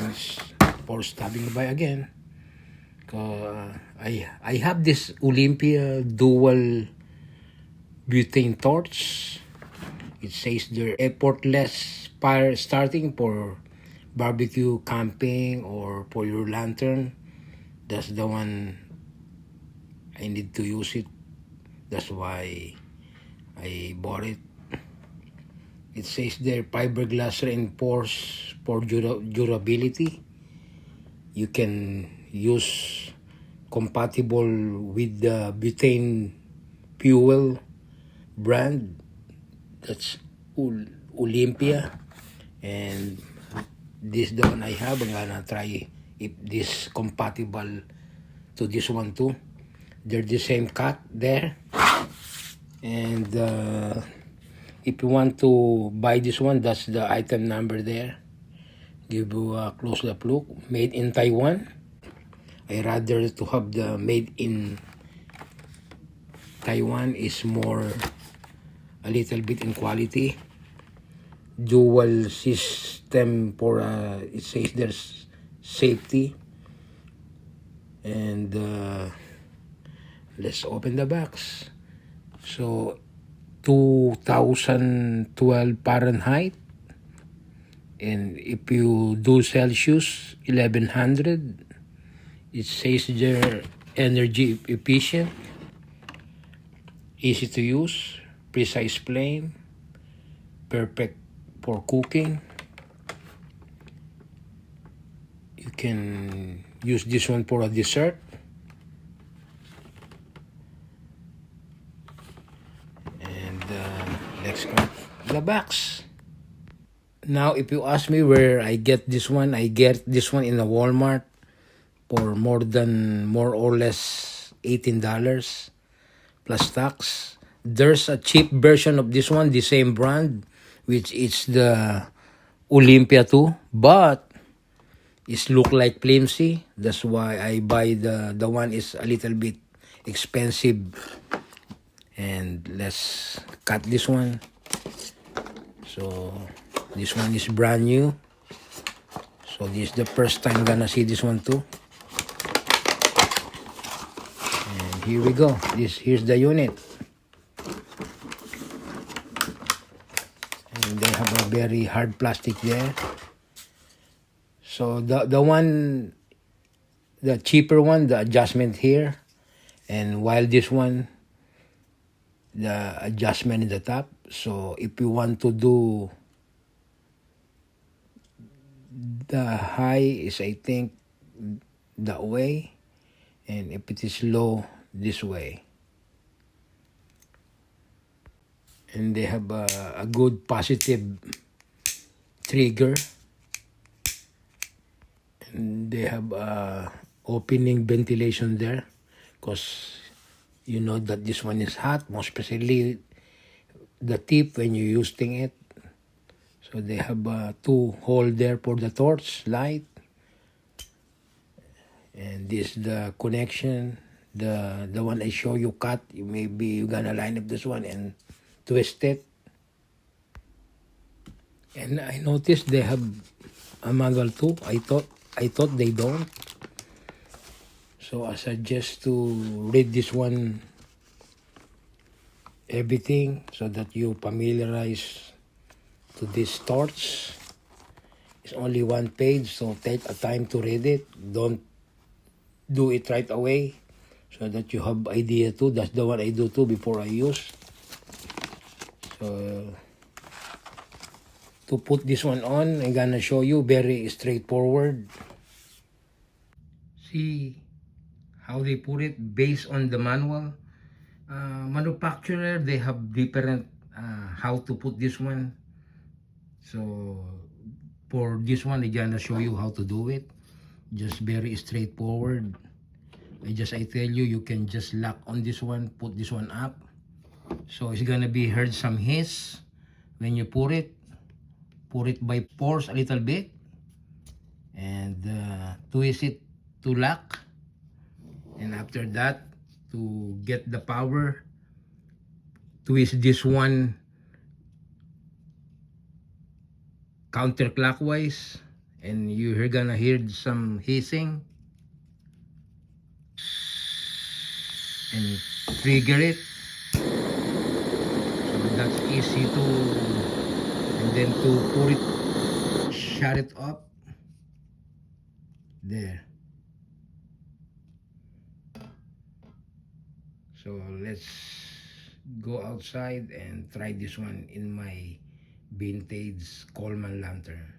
Thanks for stopping by again. I have this Olympia dual butane torch. It says they're effortless fire starting for barbecue, camping, or for your lantern. That's the one I need to use it. That's why I bought it. It says there fiberglass reinforced for durability. You can use compatible with the butane fuel brand. That's Olympia. And this the one I have. I'm gonna try if this compatible to this one too. They're the same cut there. And if you want to buy this one, that's the item number there. Give you a close-up look. Made in Taiwan. I rather to have the made in Taiwan is more a little bit in quality. Dual system for it says there's safety. And let's open the box. So 2012 Fahrenheit, and if you do Celsius 1100, it says they're energy efficient, easy to use, precise flame, perfect for cooking. You can use this one for a dessert. Let's cut the box. Now, if you ask me where I get this one, I get this one in a Walmart for more or less $18 plus tax. There's a cheap version of this one, the same brand, which is the Olympia 2, but it look like flimsy. That's why I buy the one is a little bit expensive. And let's cut this one. So this one is brand new. So this is the first time gonna see this one too. And here we go. Here's the unit. And they have a very hard plastic there. So the cheaper one, the adjustment here. And while this one, the adjustment in the top. So if you want to do the high is I think that way, and if it is low, this way. And they have a good positive trigger, and they have opening ventilation there, because you know that this one is hot, most especially the tip when you're using it. So they have two holes there for the torch light. And this is the connection. The one I show you cut, maybe you're gonna line up this one and twist it. And I noticed they have a manual too. I thought they don't. So I suggest to read this one, everything, so that you familiarize to this torch. It's only one page, so take a time to read it. Don't do it right away, so that you have idea too. That's the one I do too before I use. So to put this one on, I'm gonna show you very straightforward. See how they put it based on the manual. Manufacturer, they have different how to put this one. So for this one, I'm gonna show you how to do it. Just very straightforward. I tell you, you can just lock on this one, put this one up. So it's gonna be heard some hiss when you put it by force a little bit, and twist it to lock. And after that, to get the power, twist this one counterclockwise, and you're gonna hear some hissing and trigger it. So that's easy to, and then to put it, shut it up there. So let's go outside and try this one in my vintage Coleman lantern.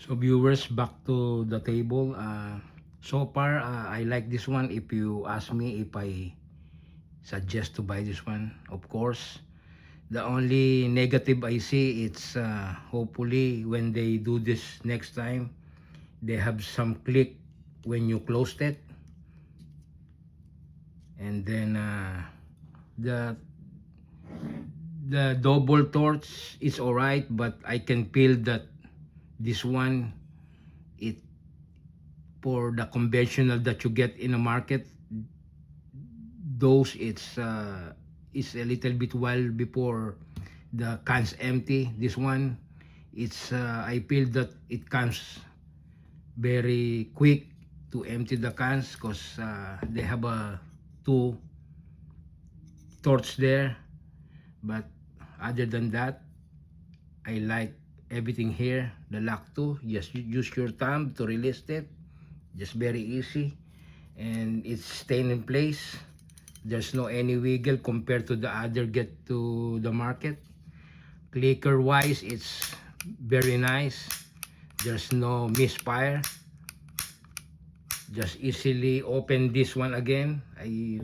So viewers, back to the table. So far, I like this one. If you ask me if I suggest to buy this one, of course. The only negative I see, it's hopefully when they do this next time, they have some click when you closed it. And then the double torch is alright, but I can feel that this one, it for the conventional that you get in the market, those it's a little bit while before the cans empty. This one, it's I feel that it comes very quick to empty the cans because they have a two torch there. But other than that, I like everything here. The lock too, just use your thumb to release it, just very easy, and it's staying in place. There's no any wiggle compared to the other get to the market. Clicker wise, it's very nice. There's no misfire. Just easily open this one again. I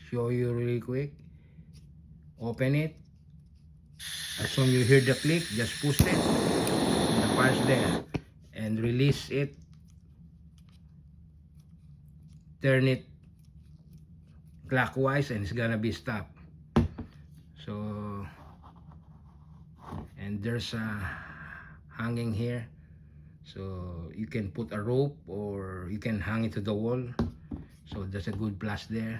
show you really quick. Open it. As soon as you hear the click, just push it. The fire's there. And release it. Turn it clockwise and it's gonna be stopped. So, and there's a hanging here, so you can put a rope or you can hang it to the wall. So that's a good plus there.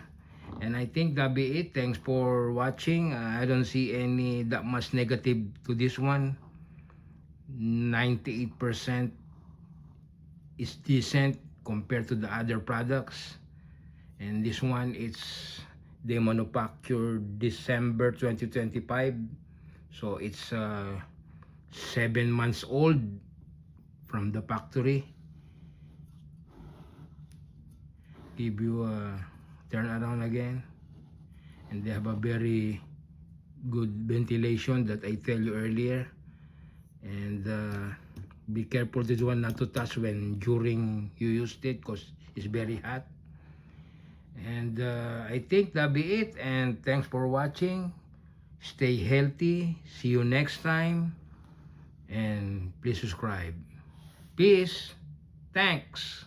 And I think that'll be it. Thanks for watching. I don't see any that much negative to this one. 98% is decent compared to the other products. And this one, it's they manufactured December 2025, so it's 7 months old from the factory. Give you a turn around again, and they have a very good ventilation that I tell you earlier. And be careful this one not to touch when during you used it because it's very hot. And I think that'll be it, and thanks for watching. Stay healthy, see you next time, and please subscribe. Peace. Thanks.